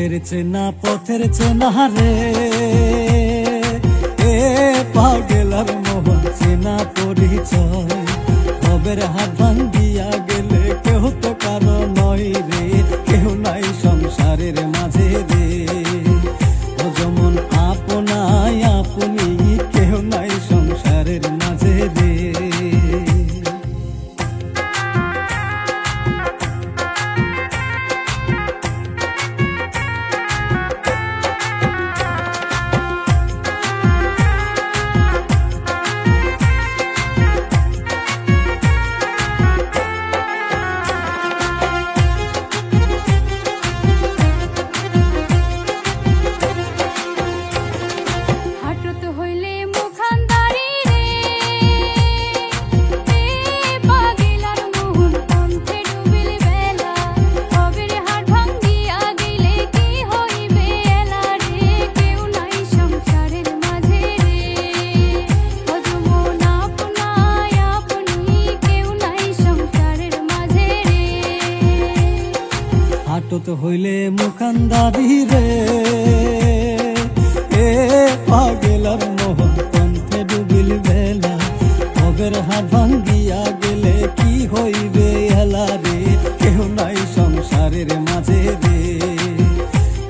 পথের চেনা রে এ পাগলার মোহন চেনা পরিচয় ভবের হাত ভাঙ্গিয়া গেলে কেহ তো কারো নয় রে, কেহ নাই সংসারের মাঝে রে। ও যেমন আপনায় আপনি কেহ নাই সংসারের মাঝে রে। হাটত হইলে মুখান্দারি রে এ পাগলার মোহন পন্থে ডুবিল বেলা ভবের হাত ভাঙ্গিয়া গেলে কি হইবে হেলা রে, কেহ নাই সংসারের মাঝে রে।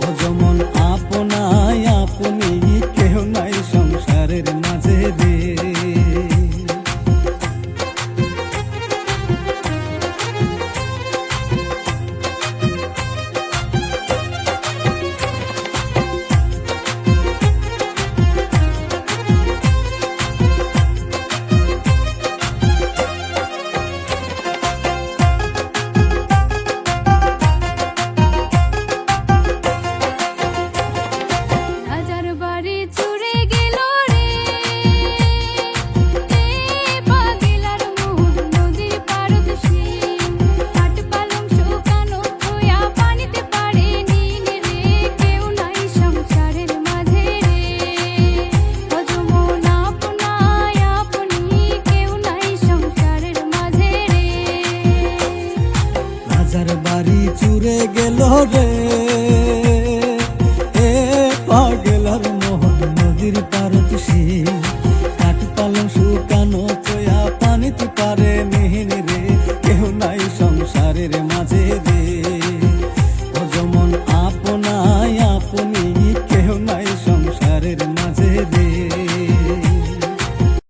ও যেমন আপনায় আপনি কেহ নাই সংসারের মাঝে রে। রাজার বাড়ি চুরে গেল রে এ পাগলার মোহন নদীর পারত সে কাঠ পালং শুকানো চয়া পানিতে পারে মিহিন রে, কেহ নাই সংসারের